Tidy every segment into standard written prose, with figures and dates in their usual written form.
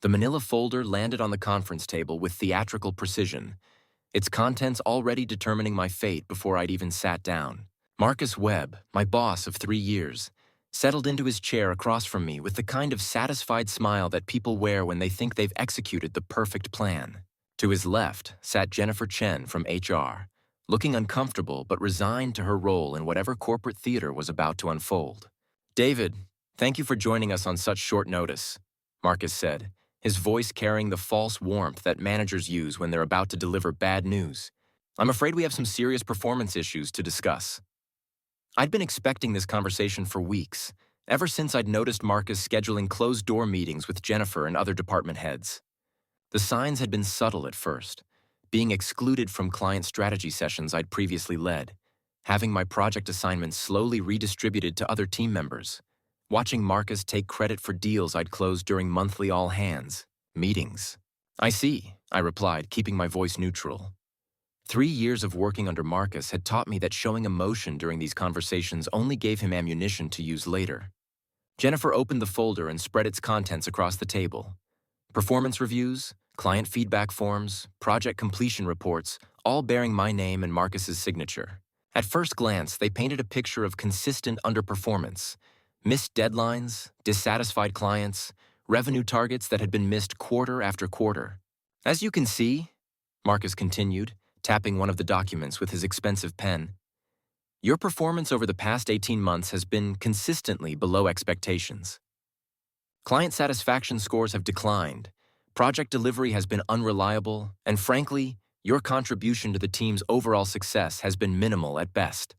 The manila folder landed on the conference table with theatrical precision, its contents already determining my fate before I'd even sat down. Marcus Webb, my boss of 3 years, settled into his chair across from me with the kind of satisfied smile that people wear when they think they've executed the perfect plan. To his left sat Jennifer Chen from HR, looking uncomfortable but resigned to her role in whatever corporate theater was about to unfold. "David, thank you for joining us on such short notice," Marcus said, his voice carrying the false warmth that managers use when they're about to deliver bad news. "I'm afraid we have some serious performance issues to discuss." I'd been expecting this conversation for weeks, ever since I'd noticed Marcus scheduling closed-door meetings with Jennifer and other department heads. The signs had been subtle at first, being excluded from client strategy sessions I'd previously led, having my project assignments slowly redistributed to other team members, watching Marcus take credit for deals I'd closed during monthly all-hands meetings. "I see," I replied, keeping my voice neutral. 3 years of working under Marcus had taught me that showing emotion during these conversations only gave him ammunition to use later. Jennifer opened the folder and spread its contents across the table. Performance reviews, client feedback forms, project completion reports, all bearing my name and Marcus's signature. At first glance, they painted a picture of consistent underperformance, missed deadlines, dissatisfied clients, revenue targets that had been missed quarter after quarter. "As you can see," Marcus continued, tapping one of the documents with his expensive pen, "your performance over the past 18 months has been consistently below expectations. Client satisfaction scores have declined, project delivery has been unreliable, and frankly, your contribution to the team's overall success has been minimal at best."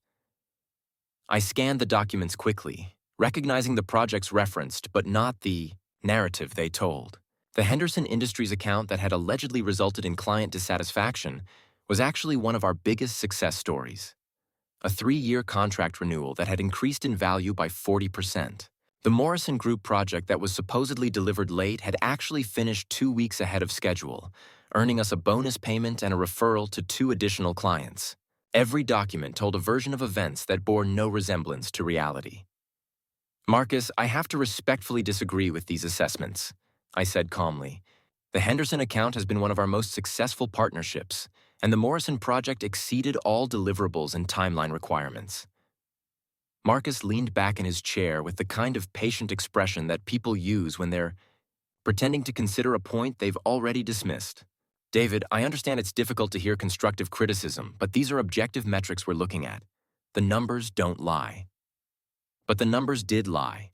I scanned the documents quickly, recognizing the projects referenced but not the narrative they told. The Henderson Industries account that had allegedly resulted in client dissatisfaction was actually one of our biggest success stories. A 3-year contract renewal that had increased in value by 40%. The Morrison Group project that was supposedly delivered late had actually finished 2 weeks ahead of schedule, earning us a bonus payment and a referral to 2 additional clients. Every document told a version of events that bore no resemblance to reality. "Marcus, I have to respectfully disagree with these assessments," I said calmly. "The Henderson account has been one of our most successful partnerships, and the Morrison project exceeded all deliverables and timeline requirements." Marcus leaned back in his chair with the kind of patient expression that people use when they're pretending to consider a point they've already dismissed. "David, I understand it's difficult to hear constructive criticism, but these are objective metrics we're looking at. The numbers don't lie." But the numbers did lie.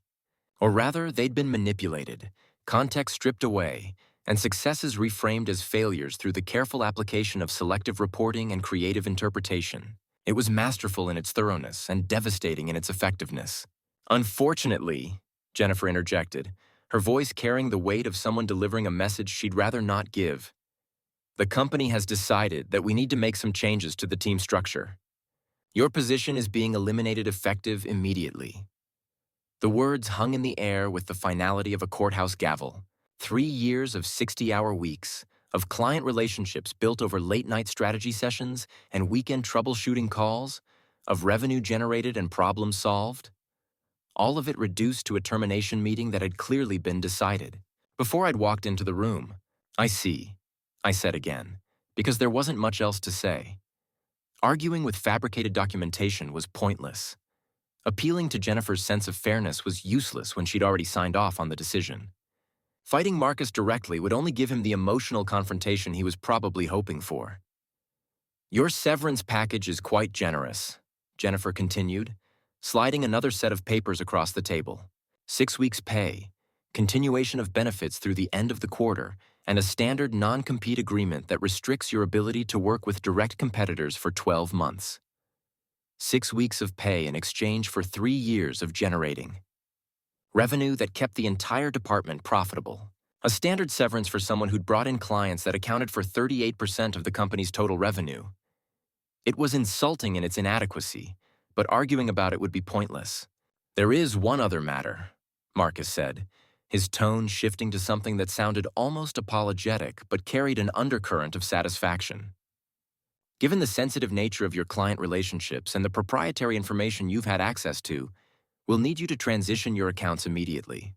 Or rather, they'd been manipulated, context stripped away, and successes reframed as failures through the careful application of selective reporting and creative interpretation. It was masterful in its thoroughness and devastating in its effectiveness. "Unfortunately," Jennifer interjected, her voice carrying the weight of someone delivering a message she'd rather not give, "the company has decided that we need to make some changes to the team structure. Your position is being eliminated effective immediately." The words hung in the air with the finality of a courthouse gavel. 3 years of 60-hour weeks, of client relationships built over late-night strategy sessions and weekend troubleshooting calls, of revenue generated and problems solved. All of it reduced to a termination meeting that had clearly been decided. Before I'd walked into the room, "I see," I said again, because there wasn't much else to say. Arguing with fabricated documentation was pointless. Appealing to Jennifer's sense of fairness was useless when she'd already signed off on the decision. Fighting Marcus directly would only give him the emotional confrontation he was probably hoping for. "Your severance package is quite generous," Jennifer continued, sliding another set of papers across the table. 6 weeks' pay, continuation of benefits through the end of the quarter, and a standard non-compete agreement that restricts your ability to work with direct competitors for 12 months. 6 weeks of pay in exchange for 3 years of generating revenue that kept the entire department profitable. A standard severance for someone who'd brought in clients that accounted for 38% of the company's total revenue. It was insulting in its inadequacy, but arguing about it would be pointless. "There is one other matter," Marcus said, his tone shifting to something that sounded almost apologetic but carried an undercurrent of satisfaction. "Given the sensitive nature of your client relationships and the proprietary information you've had access to, we'll need you to transition your accounts immediately."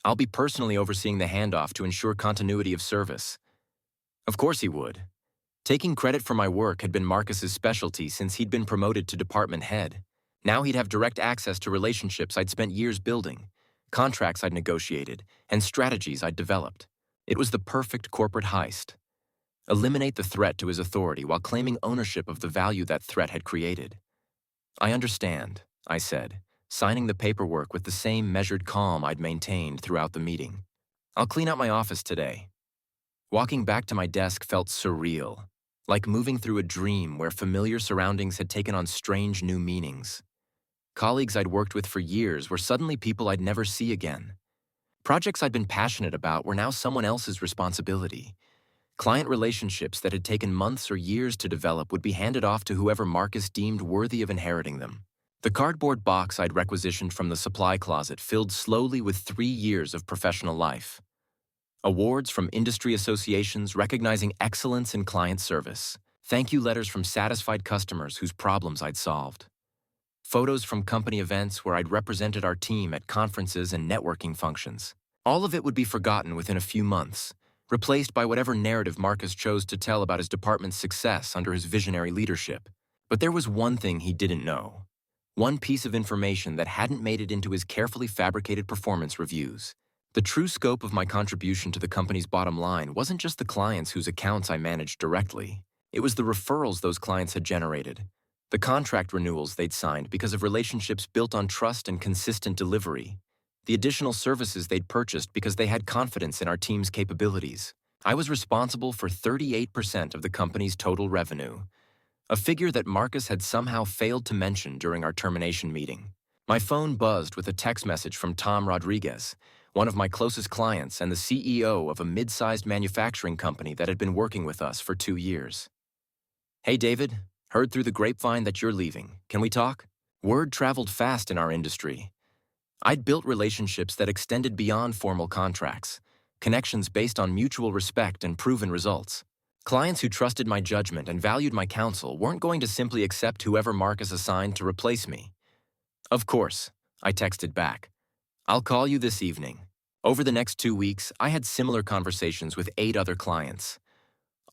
I'll be personally overseeing the handoff to ensure continuity of service. Of course he would. Taking credit for my work had been Marcus's specialty since he'd been promoted to department head. Now he'd have direct access to relationships I'd spent years building, contracts I'd negotiated, and strategies I'd developed. It was the perfect corporate heist. Eliminate the threat to his authority while claiming ownership of the value that threat had created. I understand, I said, signing the paperwork with the same measured calm I'd maintained throughout the meeting. I'll clean out my office today. Walking back to my desk felt surreal, like moving through a dream where familiar surroundings had taken on strange new meanings. Colleagues I'd worked with for years were suddenly people I'd never see again. Projects I'd been passionate about were now someone else's responsibility. Client relationships that had taken months or years to develop would be handed off to whoever Marcus deemed worthy of inheriting them. The cardboard box I'd requisitioned from the supply closet filled slowly with 3 years of professional life. Awards from industry associations recognizing excellence in client service. Thank you letters from satisfied customers whose problems I'd solved. Photos from company events where I'd represented our team at conferences and networking functions. All of it would be forgotten within a few months, replaced by whatever narrative Marcus chose to tell about his department's success under his visionary leadership. But there was one thing he didn't know. One piece of information that hadn't made it into his carefully fabricated performance reviews. The true scope of my contribution to the company's bottom line wasn't just the clients whose accounts I managed directly. It was the referrals those clients had generated, the contract renewals they'd signed because of relationships built on trust and consistent delivery, the additional services they'd purchased because they had confidence in our team's capabilities. I was responsible for 38% of the company's total revenue, a figure that Marcus had somehow failed to mention during our termination meeting. My phone buzzed with a text message from Tom Rodriguez, one of my closest clients and the CEO of a mid-sized manufacturing company that had been working with us for 2 years. Hey David, heard through the grapevine that you're leaving. Can we talk? Word traveled fast in our industry. I'd built relationships that extended beyond formal contracts, connections based on mutual respect and proven results. Clients who trusted my judgment and valued my counsel weren't going to simply accept whoever Marcus assigned to replace me. Of course, I texted back. I'll call you this evening. Over the next 2 weeks, I had similar conversations with 8 other clients.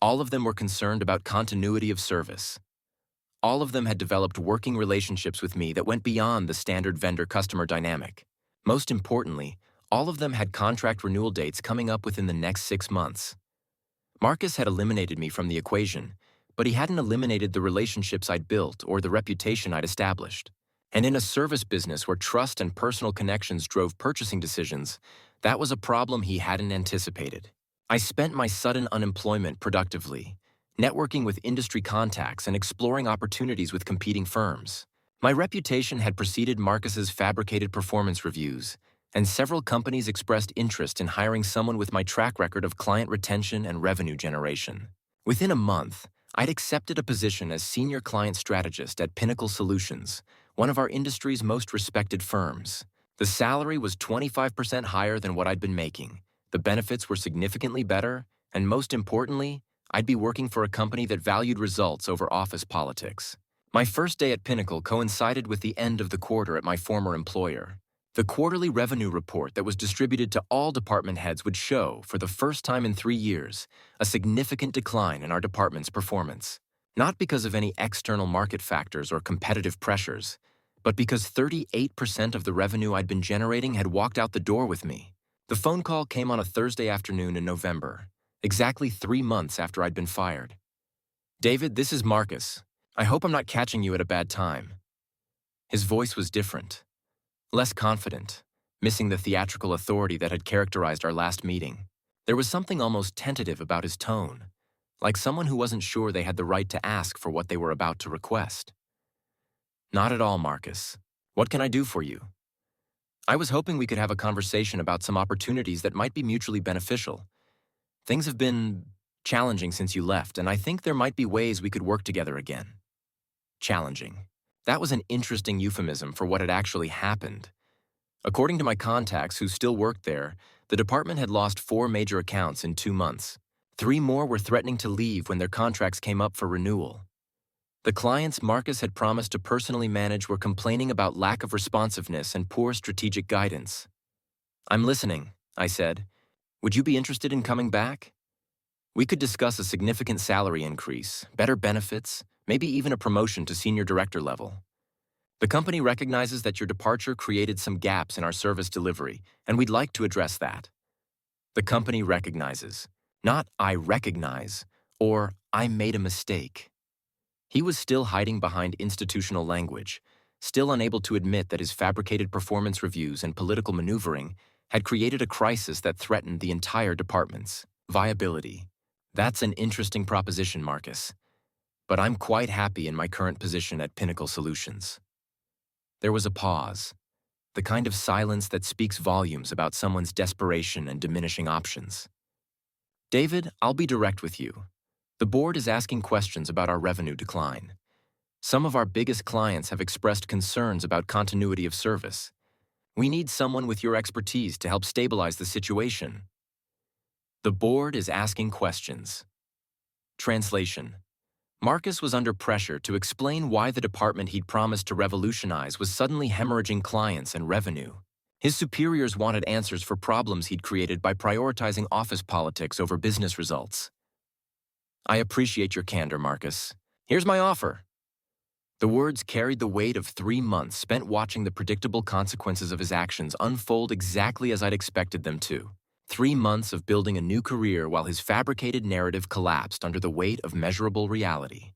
All of them were concerned about continuity of service. All of them had developed working relationships with me that went beyond the standard vendor-customer dynamic. Most importantly, all of them had contract renewal dates coming up within the next 6 months. Marcus had eliminated me from the equation, but he hadn't eliminated the relationships I'd built or the reputation I'd established. And in a service business where trust and personal connections drove purchasing decisions, that was a problem he hadn't anticipated. I spent my sudden unemployment productively, networking with industry contacts and exploring opportunities with competing firms. My reputation had preceded Marcus's fabricated performance reviews, and several companies expressed interest in hiring someone with my track record of client retention and revenue generation. Within a month, I'd accepted a position as senior client strategist at Pinnacle Solutions, one of our industry's most respected firms. The salary was 25% higher than what I'd been making. The benefits were significantly better, and most importantly, I'd be working for a company that valued results over office politics. My first day at Pinnacle coincided with the end of the quarter at my former employer. The quarterly revenue report that was distributed to all department heads would show, for the first time in 3 years, a significant decline in our department's performance. Not because of any external market factors or competitive pressures, but because 38% of the revenue I'd been generating had walked out the door with me. The phone call came on a Thursday afternoon in November, exactly 3 months after I'd been fired. David, this is Marcus. I hope I'm not catching you at a bad time. His voice was different, less confident, missing the theatrical authority that had characterized our last meeting. There was something almost tentative about his tone, like someone who wasn't sure they had the right to ask for what they were about to request. Not at all, Marcus. What can I do for you? I was hoping we could have a conversation about some opportunities that might be mutually beneficial. Things have been challenging since you left, and I think there might be ways we could work together again. Challenging. That was an interesting euphemism for what had actually happened. According to my contacts who still worked there, the department had lost 4 major accounts in 2 months. 3 more were threatening to leave when their contracts came up for renewal. The clients Marcus had promised to personally manage were complaining about lack of responsiveness and poor strategic guidance. I'm listening, I said. Would you be interested in coming back? We could discuss a significant salary increase, better benefits, maybe even a promotion to senior director level. The company recognizes that your departure created some gaps in our service delivery, and we'd like to address that. The company recognizes, not I recognize, or I made a mistake. He was still hiding behind institutional language, still unable to admit that his fabricated performance reviews and political maneuvering had created a crisis that threatened the entire department's viability. That's an interesting proposition, Marcus. But I'm quite happy in my current position at Pinnacle Solutions. There was a pause, the kind of silence that speaks volumes about someone's desperation and diminishing options. David, I'll be direct with you. The board is asking questions about our revenue decline. Some of our biggest clients have expressed concerns about continuity of service. We need someone with your expertise to help stabilize the situation. The board is asking questions. Translation. Marcus was under pressure to explain why the department he'd promised to revolutionize was suddenly hemorrhaging clients and revenue. His superiors wanted answers for problems he'd created by prioritizing office politics over business results. I appreciate your candor, Marcus. Here's my offer. The words carried the weight of 3 months spent watching the predictable consequences of his actions unfold exactly as I'd expected them to. 3 months of building a new career while his fabricated narrative collapsed under the weight of measurable reality.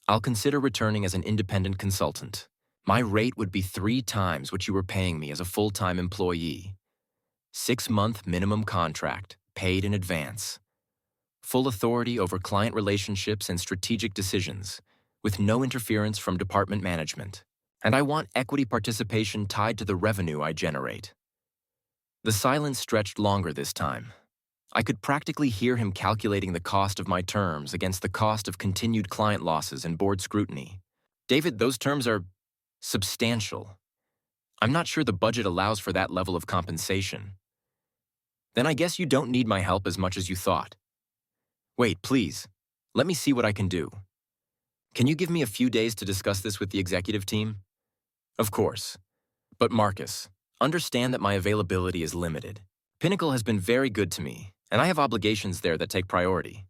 I'll consider returning as an independent consultant. My rate would be 3 times what you were paying me as a full-time employee. 6-month minimum contract, paid in advance. Full authority over client relationships and strategic decisions, with no interference from department management. And I want equity participation tied to the revenue I generate. The silence stretched longer this time. I could practically hear him calculating the cost of my terms against the cost of continued client losses and board scrutiny. David, those terms are substantial. I'm not sure the budget allows for that level of compensation. Then I guess you don't need my help as much as you thought. Wait, please. Let me see what I can do. Can you give me a few days to discuss this with the executive team? Of course. But Marcus, understand that my availability is limited. Pinnacle has been very good to me, and I have obligations there that take priority.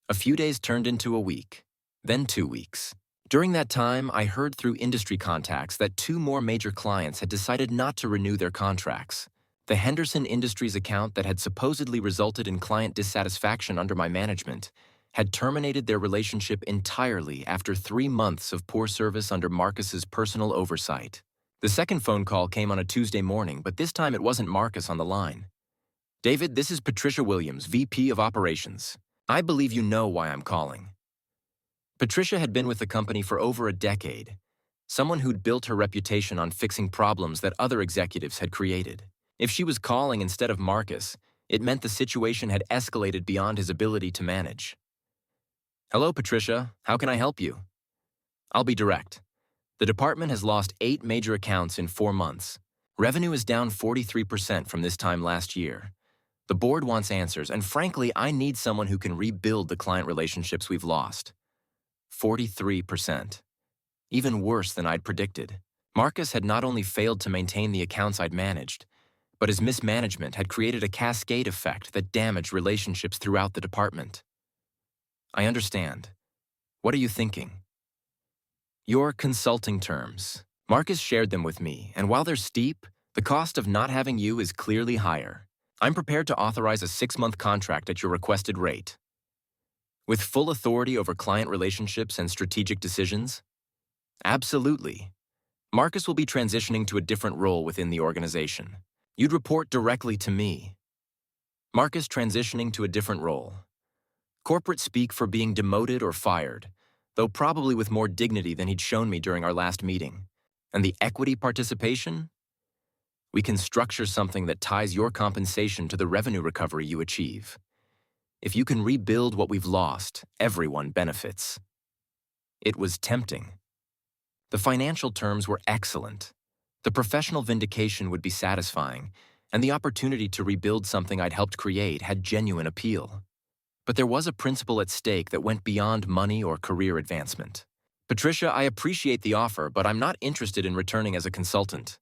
A few days turned into a week, then 2 weeks. During that time, I heard through industry contacts that 2 more major clients had decided not to renew their contracts. The Henderson Industries account that had supposedly resulted in client dissatisfaction under my management had terminated their relationship entirely after 3 months of poor service under Marcus's personal oversight. The second phone call came on a Tuesday morning, but this time it wasn't Marcus on the line. David, this is Patricia Williams, VP of Operations. I believe you know why I'm calling. Patricia had been with the company for over a decade, someone who'd built her reputation on fixing problems that other executives had created. If she was calling instead of Marcus, it meant the situation had escalated beyond his ability to manage. Hello, Patricia. How can I help you? I'll be direct. The department has lost 8 major accounts in 4 months. Revenue is down 43% from this time last year. The board wants answers, and frankly, I need someone who can rebuild the client relationships we've lost. 43%. Even worse than I'd predicted. Marcus had not only failed to maintain the accounts I'd managed, but his mismanagement had created a cascade effect that damaged relationships throughout the department. I understand. What are you thinking? Your consulting terms. Marcus shared them with me, and while they're steep, the cost of not having you is clearly higher. I'm prepared to authorize a 6-month contract at your requested rate. With full authority over client relationships and strategic decisions? Absolutely. Marcus will be transitioning to a different role within the organization. You'd report directly to me. Marcus transitioning to a different role. Corporate speak for being demoted or fired, though probably with more dignity than he'd shown me during our last meeting. And the equity participation? We can structure something that ties your compensation to the revenue recovery you achieve. If you can rebuild what we've lost, everyone benefits. It was tempting. The financial terms were excellent. The professional vindication would be satisfying, and the opportunity to rebuild something I'd helped create had genuine appeal. But there was a principle at stake that went beyond money or career advancement. Patricia, I appreciate the offer, but I'm not interested in returning as a consultant.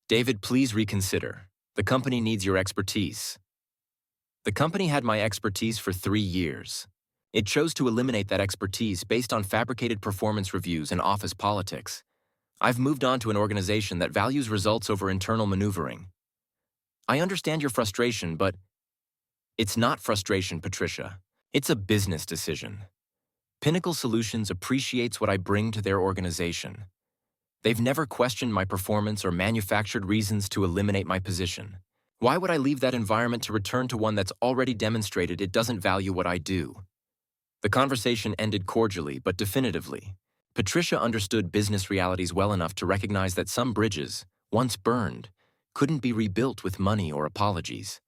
David, please reconsider. The The company needs your expertise. The company had my expertise for 3 years. It chose to eliminate that expertise based on fabricated performance reviews and office politics. I've moved on to an organization that values results over internal maneuvering. I understand your frustration, but it's not frustration, Patricia. It's a business decision. Pinnacle Solutions appreciates what I bring to their organization. They've never questioned my performance or manufactured reasons to eliminate my position. Why would I leave that environment to return to one that's already demonstrated it doesn't value what I do? The conversation ended cordially but definitively. Patricia understood business realities well enough to recognize that some bridges, once burned, couldn't be rebuilt with money or apologies.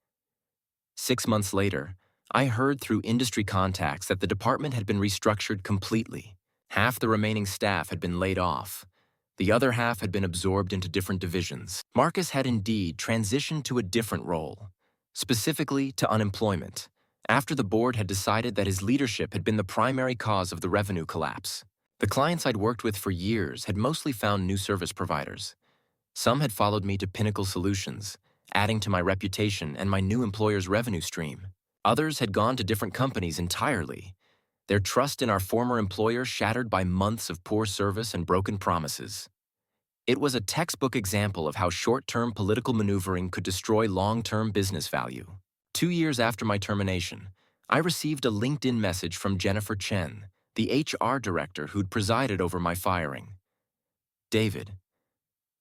6 months later, I heard through industry contacts that the department had been restructured completely. Half the remaining staff had been laid off. The other half had been absorbed into different divisions. Marcus had indeed transitioned to a different role, specifically to unemployment, after the board had decided that his leadership had been the primary cause of the revenue collapse. The clients I'd worked with for years had mostly found new service providers. Some had followed me to Pinnacle Solutions, adding to my reputation and my new employer's revenue stream. Others had gone to different companies entirely, their trust in our former employer shattered by months of poor service and broken promises. It was a textbook example of how short-term political maneuvering could destroy long-term business value. 2 years after my termination, I received a LinkedIn message from Jennifer Chen, the HR director who'd presided over my firing. David,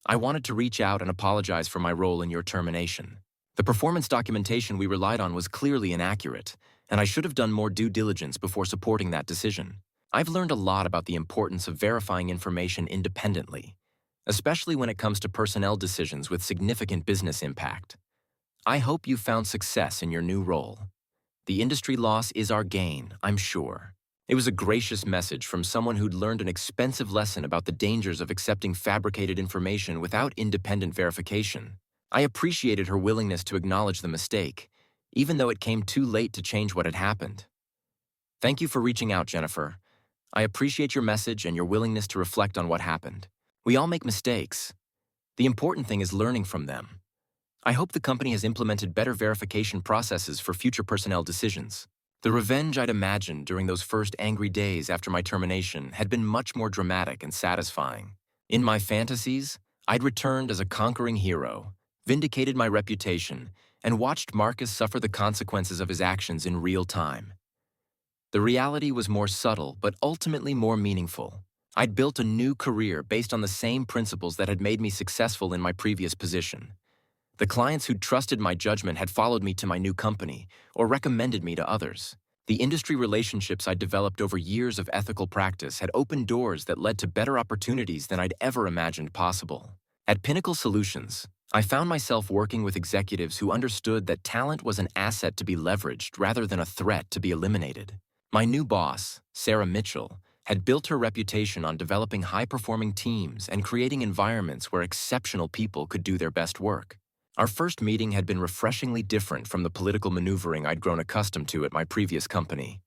I wanted to reach out and apologize for my role in your termination. The performance documentation we relied on was clearly inaccurate, and I should have done more due diligence before supporting that decision. I've learned a lot about the importance of verifying information independently, especially when it comes to personnel decisions with significant business impact. I hope you found success in your new role. The industry loss is our gain, I'm sure. It was a gracious message from someone who'd learned an expensive lesson about the dangers of accepting fabricated information without independent verification. I appreciated her willingness to acknowledge the mistake, even though it came too late to change what had happened. Thank you for reaching out, Jennifer. I appreciate your message and your willingness to reflect on what happened. We all make mistakes. The important thing is learning from them. I hope the company has implemented better verification processes for future personnel decisions. The revenge I'd imagined during those first angry days after my termination had been much more dramatic and satisfying. In my fantasies, I'd returned as a conquering hero, vindicated my reputation, and watched Marcus suffer the consequences of his actions in real time. The reality was more subtle, but ultimately more meaningful. I'd built a new career based on the same principles that had made me successful in my previous position. The clients who'd trusted my judgment had followed me to my new company or recommended me to others. The industry relationships I'd developed over years of ethical practice had opened doors that led to better opportunities than I'd ever imagined possible. At Pinnacle Solutions, I found myself working with executives who understood that talent was an asset to be leveraged rather than a threat to be eliminated. My new boss, Sarah Mitchell, had built her reputation on developing high-performing teams and creating environments where exceptional people could do their best work. Our first meeting had been refreshingly different from the political maneuvering I'd grown accustomed to at my previous company.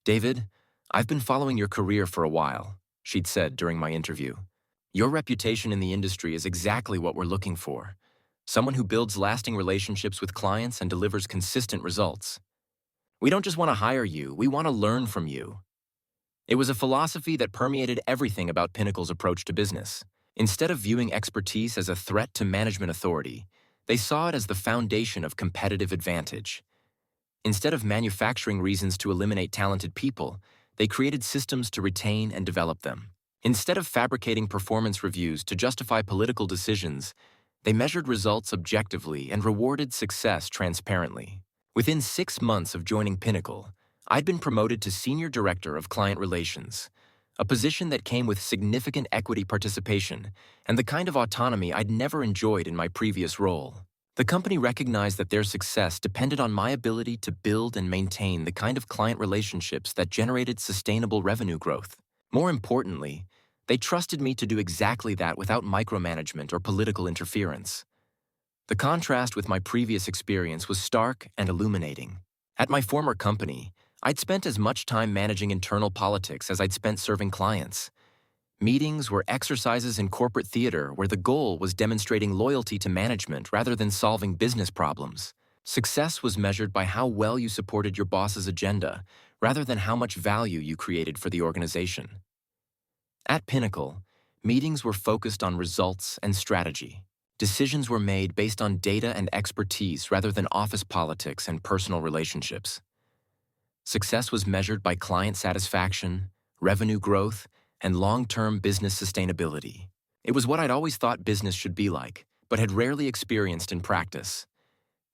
David, I've been following your career for a while, she'd said during my interview. Your reputation in the industry is exactly what we're looking for. Someone who builds lasting relationships with clients and delivers consistent results. We don't just want to hire you, we want to learn from you. It was a philosophy that permeated everything about Pinnacle's approach to business. Instead of viewing expertise as a threat to management authority, they saw it as the foundation of competitive advantage. Instead of manufacturing reasons to eliminate talented people, they created systems to retain and develop them. Instead of fabricating performance reviews to justify political decisions, they measured results objectively and rewarded success transparently. Within 6 months of joining Pinnacle, I'd been promoted to Senior Director of Client Relations, a position that came with significant equity participation and the kind of autonomy I'd never enjoyed in my previous role. The company recognized that their success depended on my ability to build and maintain the kind of client relationships that generated sustainable revenue growth. More importantly, they trusted me to do exactly that without micromanagement or political interference. The contrast with my previous experience was stark and illuminating. At my former company, I'd spent as much time managing internal politics as I'd spent serving clients. Meetings were exercises in corporate theater where the goal was demonstrating loyalty to management rather than solving business problems. Success was measured by how well you supported your boss's agenda, rather than how much value you created for the organization. At Pinnacle, meetings were focused on results and strategy. Decisions were made based on data and expertise rather than office politics and personal relationships. Success was measured by client satisfaction, revenue growth, and long-term business sustainability. It was what I'd always thought business should be like, but had rarely experienced in practice.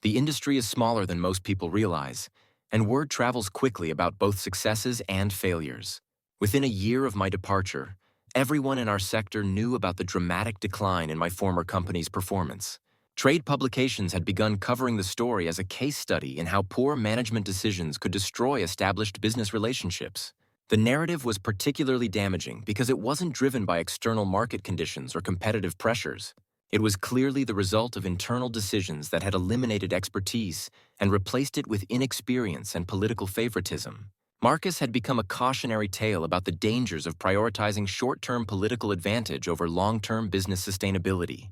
The industry is smaller than most people realize, and word travels quickly about both successes and failures. Within a year of my departure, everyone in our sector knew about the dramatic decline in my former company's performance. Trade publications had begun covering the story as a case study in how poor management decisions could destroy established business relationships. The narrative was particularly damaging because it wasn't driven by external market conditions or competitive pressures. It was clearly the result of internal decisions that had eliminated expertise and replaced it with inexperience and political favoritism. Marcus had become a cautionary tale about the dangers of prioritizing short-term political advantage over long-term business sustainability.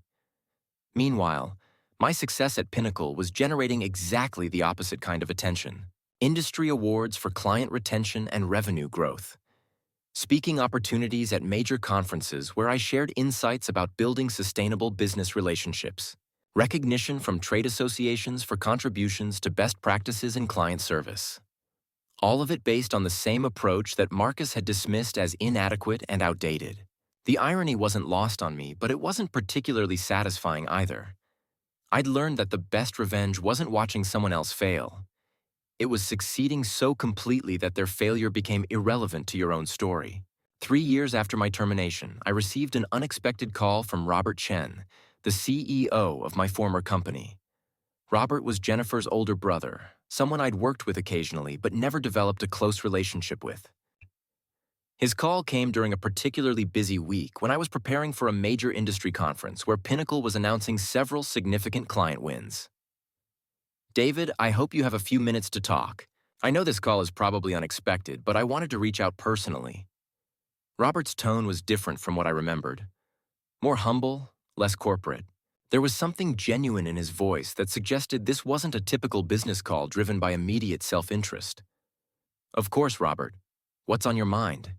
Meanwhile, my success at Pinnacle was generating exactly the opposite kind of attention: industry awards for client retention and revenue growth, speaking opportunities at major conferences where I shared insights about building sustainable business relationships, recognition from trade associations for contributions to best practices in client service. All of it based on the same approach that Marcus had dismissed as inadequate and outdated. The irony wasn't lost on me, but it wasn't particularly satisfying either. I'd learned that the best revenge wasn't watching someone else fail. It was succeeding so completely that their failure became irrelevant to your own story. 3 years after my termination, I received an unexpected call from Robert Chen, the CEO of my former company. Robert was Jennifer's older brother, someone I'd worked with occasionally but never developed a close relationship with. His call came during a particularly busy week when I was preparing for a major industry conference where Pinnacle was announcing several significant client wins. "David, I hope you have a few minutes to talk. I know this call is probably unexpected, but I wanted to reach out personally." Robert's tone was different from what I remembered. More humble, less corporate. There was something genuine in his voice that suggested this wasn't a typical business call driven by immediate self-interest. "Of course, Robert. What's on your mind?"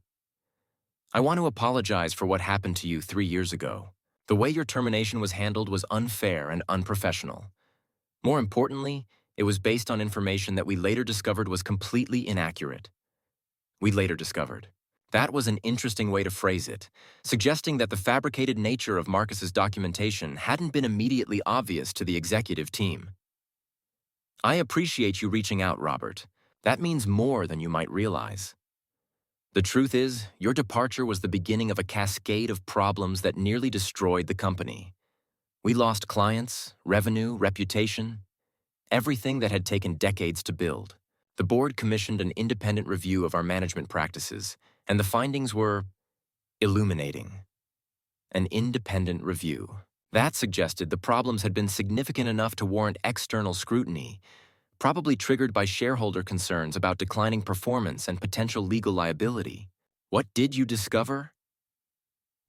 "I want to apologize for what happened to you 3 years ago. The way your termination was handled was unfair and unprofessional. More importantly, it was based on information that we later discovered was completely inaccurate." We later discovered. That was an interesting way to phrase it, suggesting that the fabricated nature of Marcus's documentation hadn't been immediately obvious to the executive team. "I appreciate you reaching out, Robert. That means more than you might realize. The truth is, your departure was the beginning of a cascade of problems that nearly destroyed the company. We lost clients, revenue, reputation, everything that had taken decades to build. The board commissioned an independent review of our management practices, and the findings were illuminating. An independent review. That suggested the problems had been significant enough to warrant external scrutiny, probably triggered by shareholder concerns about declining performance and potential legal liability. What did you discover?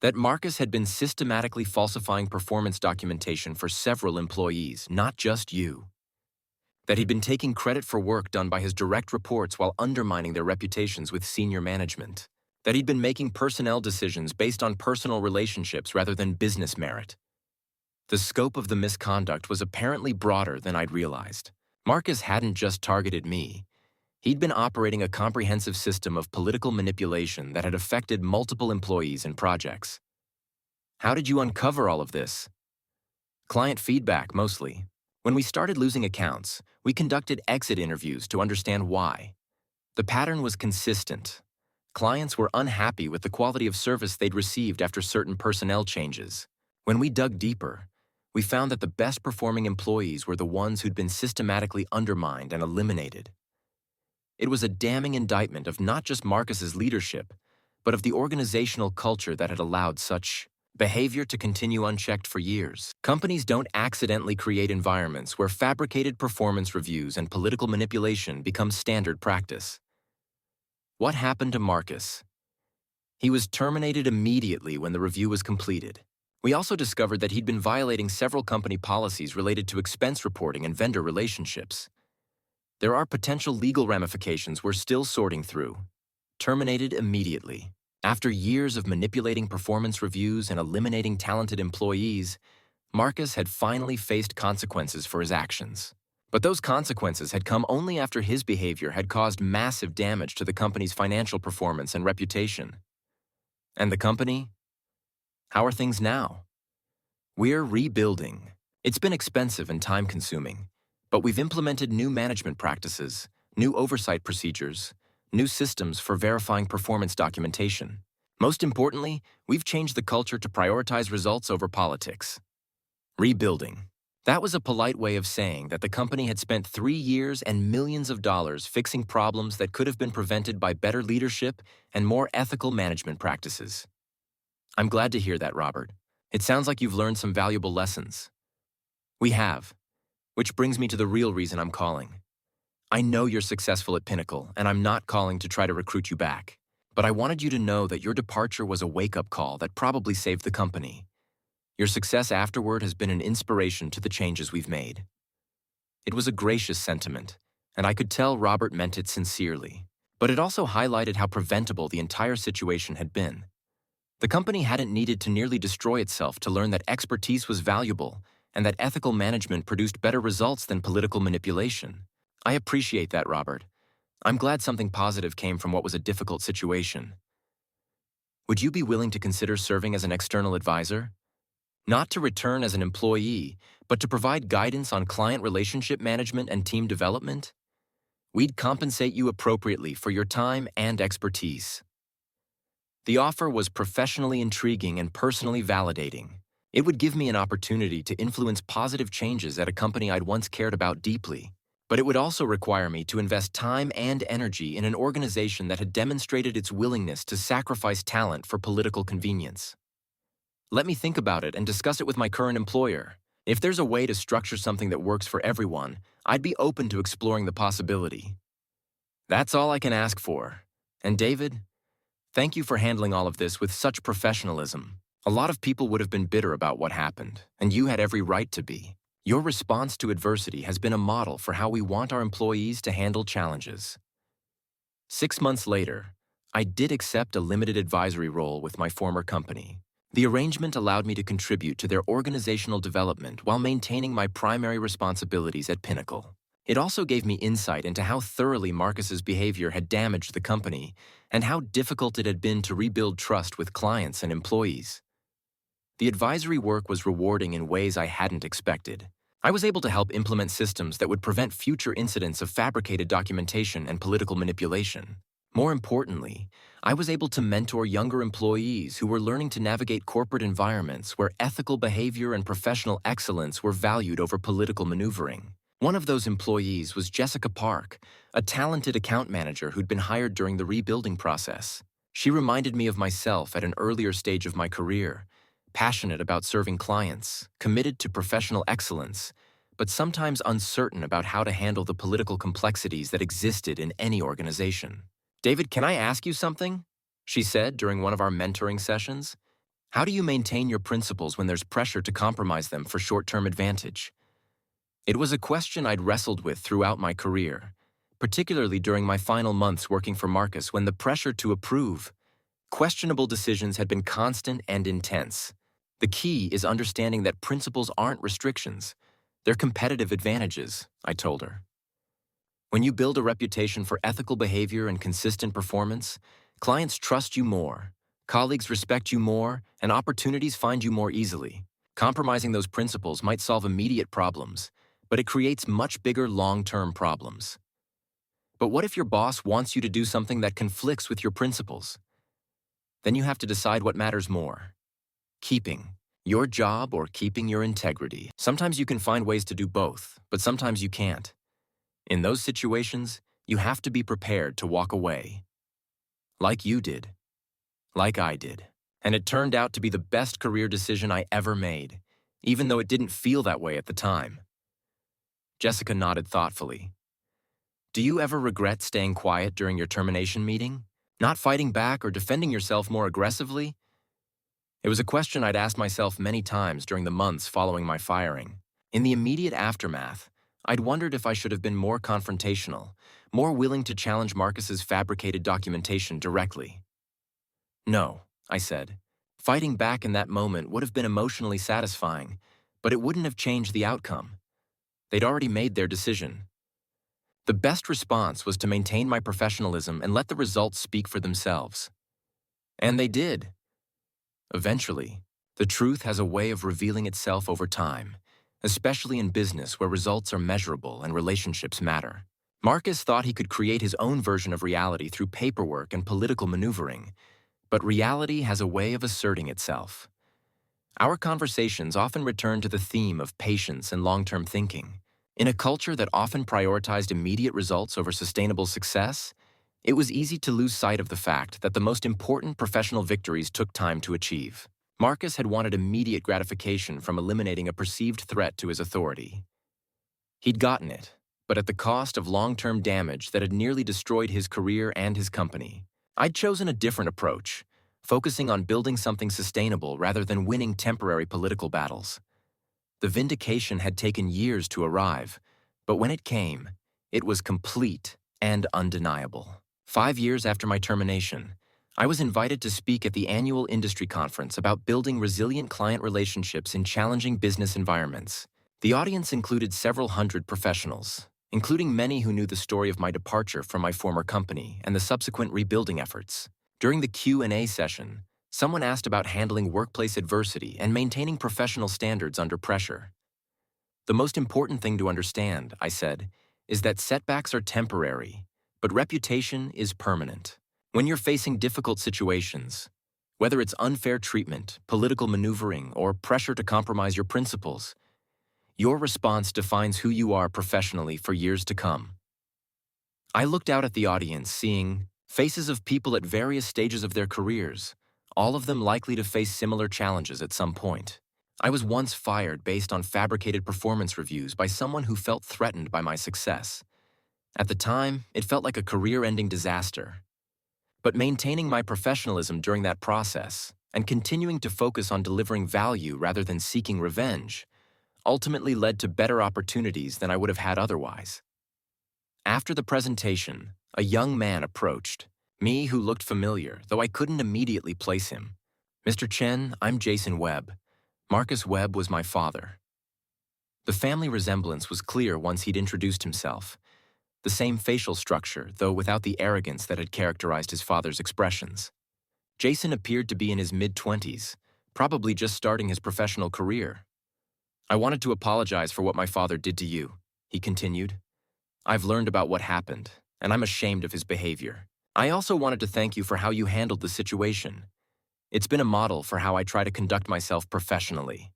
That Marcus had been systematically falsifying performance documentation for several employees, not just you. That he'd been taking credit for work done by his direct reports while undermining their reputations with senior management. That he'd been making personnel decisions based on personal relationships rather than business merit. The scope of the misconduct was apparently broader than I'd realized. Marcus hadn't just targeted me. He'd been operating a comprehensive system of political manipulation that had affected multiple employees and projects. How did you uncover all of this? Client feedback, mostly. When we started losing accounts, we conducted exit interviews to understand why. The pattern was consistent. Clients were unhappy with the quality of service they'd received after certain personnel changes. When we dug deeper, we found that the best-performing employees were the ones who'd been systematically undermined and eliminated. It was a damning indictment of not just Marcus's leadership, but of the organizational culture that had allowed such behavior to continue unchecked for years. Companies don't accidentally create environments where fabricated performance reviews and political manipulation become standard practice. What happened to Marcus? He was terminated immediately when the review was completed. We also discovered that he'd been violating several company policies related to expense reporting and vendor relationships. There are potential legal ramifications we're still sorting through. Terminated immediately. After years of manipulating performance reviews and eliminating talented employees, Marcus had finally faced consequences for his actions. But those consequences had come only after his behavior had caused massive damage to the company's financial performance and reputation. And the company? How are things now? We're rebuilding. It's been expensive and time-consuming, but we've implemented new management practices, new oversight procedures, new systems for verifying performance documentation. Most importantly, we've changed the culture to prioritize results over politics. Rebuilding. That was a polite way of saying that the company had spent 3 years and millions of dollars fixing problems that could have been prevented by better leadership and more ethical management practices. I'm glad to hear that, Robert. It sounds like you've learned some valuable lessons. We have, which brings me to the real reason I'm calling. I know you're successful at Pinnacle, and I'm not calling to try to recruit you back. But I wanted you to know that your departure was a wake-up call that probably saved the company. Your success afterward has been an inspiration to the changes we've made. It was a gracious sentiment, and I could tell Robert meant it sincerely. But it also highlighted how preventable the entire situation had been. The company hadn't needed to nearly destroy itself to learn that expertise was valuable and that ethical management produced better results than political manipulation. I appreciate that, Robert. I'm glad something positive came from what was a difficult situation. Would you be willing to consider serving as an external advisor? Not to return as an employee, but to provide guidance on client relationship management and team development? We'd compensate you appropriately for your time and expertise. The offer was professionally intriguing and personally validating. It would give me an opportunity to influence positive changes at a company I'd once cared about deeply. But it would also require me to invest time and energy in an organization that had demonstrated its willingness to sacrifice talent for political convenience. Let me think about it and discuss it with my current employer. If there's a way to structure something that works for everyone, I'd be open to exploring the possibility. That's all I can ask for. And David, thank you for handling all of this with such professionalism. A lot of people would have been bitter about what happened, and you had every right to be. Your response to adversity has been a model for how we want our employees to handle challenges. 6 months later, I did accept a limited advisory role with my former company. The arrangement allowed me to contribute to their organizational development while maintaining my primary responsibilities at Pinnacle. It also gave me insight into how thoroughly Marcus's behavior had damaged the company and how difficult it had been to rebuild trust with clients and employees. The advisory work was rewarding in ways I hadn't expected. I was able to help implement systems that would prevent future incidents of fabricated documentation and political manipulation. More importantly, I was able to mentor younger employees who were learning to navigate corporate environments where ethical behavior and professional excellence were valued over political maneuvering. One of those employees was Jessica Park, a talented account manager who'd been hired during the rebuilding process. She reminded me of myself at an earlier stage of my career, passionate about serving clients, committed to professional excellence, but sometimes uncertain about how to handle the political complexities that existed in any organization. "David, can I ask you something?" she said during one of our mentoring sessions. "How do you maintain your principles when there's pressure to compromise them for short-term advantage?" It was a question I'd wrestled with throughout my career, particularly during my final months working for Marcus when the pressure to approve questionable decisions had been constant and intense. The key is understanding that principles aren't restrictions. They're competitive advantages, I told her. When you build a reputation for ethical behavior and consistent performance, clients trust you more, colleagues respect you more, and opportunities find you more easily. Compromising those principles might solve immediate problems, but it creates much bigger long-term problems. But what if your boss wants you to do something that conflicts with your principles? Then you have to decide what matters more. Keeping your job or keeping your integrity. Sometimes you can find ways to do both, but sometimes you can't. In those situations, you have to be prepared to walk away. Like you did. Like I did. And it turned out to be the best career decision I ever made, even though it didn't feel that way at the time. Jessica nodded thoughtfully. "Do you ever regret staying quiet during your termination meeting?" Not fighting back or defending yourself more aggressively? It was a question I'd asked myself many times during the months following my firing. In the immediate aftermath, I'd wondered if I should have been more confrontational, more willing to challenge Marcus's fabricated documentation directly. No, I said. Fighting back in that moment would have been emotionally satisfying, but it wouldn't have changed the outcome. They'd already made their decision. The best response was to maintain my professionalism and let the results speak for themselves. And they did. Eventually, the truth has a way of revealing itself over time, especially in business where results are measurable and relationships matter. Marcus thought he could create his own version of reality through paperwork and political maneuvering, but reality has a way of asserting itself. Our conversations often return to the theme of patience and long-term thinking. In a culture that often prioritized immediate results over sustainable success, it was easy to lose sight of the fact that the most important professional victories took time to achieve. Marcus had wanted immediate gratification from eliminating a perceived threat to his authority. He'd gotten it, but at the cost of long-term damage that had nearly destroyed his career and his company. I'd chosen a different approach, focusing on building something sustainable rather than winning temporary political battles. The vindication had taken years to arrive, but when it came, it was complete and undeniable. 5 years after my termination, I was invited to speak at the annual industry conference about building resilient client relationships in challenging business environments. The audience included several hundred professionals, including many who knew the story of my departure from my former company and the subsequent rebuilding efforts. During the Q&A session, someone asked about handling workplace adversity and maintaining professional standards under pressure. The most important thing to understand, I said, is that setbacks are temporary, but reputation is permanent. When you're facing difficult situations, whether it's unfair treatment, political maneuvering, or pressure to compromise your principles, your response defines who you are professionally for years to come. I looked out at the audience, seeing faces of people at various stages of their careers, all of them likely to face similar challenges at some point. I was once fired based on fabricated performance reviews by someone who felt threatened by my success. At the time, it felt like a career-ending disaster. But maintaining my professionalism during that process and continuing to focus on delivering value rather than seeking revenge ultimately led to better opportunities than I would have had otherwise. After the presentation, a young man approached me who looked familiar, though I couldn't immediately place him. "Mr. Chen, I'm Jason Webb. Marcus Webb was my father." The family resemblance was clear once he'd introduced himself. The same facial structure, though without the arrogance that had characterized his father's expressions. Jason appeared to be in his mid-20s, probably just starting his professional career. "I wanted to apologize for what my father did to you," he continued. "I've learned about what happened, and I'm ashamed of his behavior. I also wanted to thank you for how you handled the situation. It's been a model for how I try to conduct myself professionally."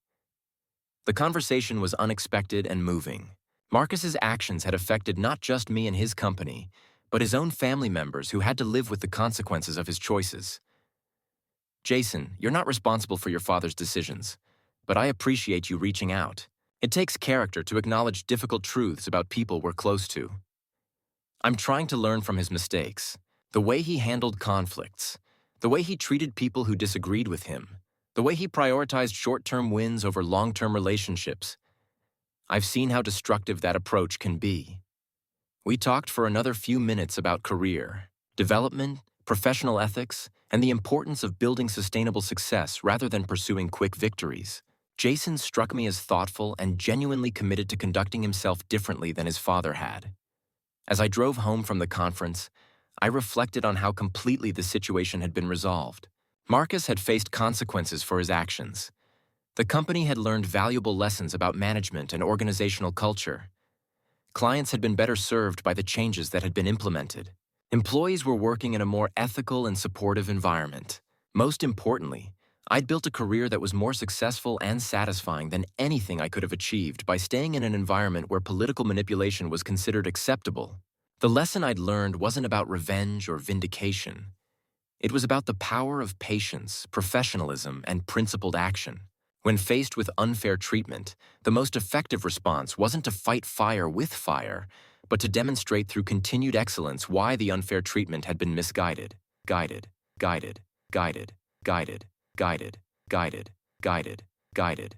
The conversation was unexpected and moving. Marcus's actions had affected not just me and his company, but his own family members who had to live with the consequences of his choices. "Jason, you're not responsible for your father's decisions, but I appreciate you reaching out. It takes character to acknowledge difficult truths about people we're close to. I'm trying to learn from his mistakes, the way he handled conflicts, the way he treated people who disagreed with him, the way he prioritized short-term wins over long-term relationships. I've seen how destructive that approach can be." We talked for another few minutes about career, development, professional ethics, and the importance of building sustainable success rather than pursuing quick victories. Jason struck me as thoughtful and genuinely committed to conducting himself differently than his father had. As I drove home from the conference, I reflected on how completely the situation had been resolved. Marcus had faced consequences for his actions. The company had learned valuable lessons about management and organizational culture. Clients had been better served by the changes that had been implemented. Employees were working in a more ethical and supportive environment. Most importantly, I'd built a career that was more successful and satisfying than anything I could have achieved by staying in an environment where political manipulation was considered acceptable. The lesson I'd learned wasn't about revenge or vindication. It was about the power of patience, professionalism, and principled action. When faced with unfair treatment, the most effective response wasn't to fight fire with fire, but to demonstrate through continued excellence why the unfair treatment had been misguided. guided, guided, guided, guided, guided, guided, guided, guided,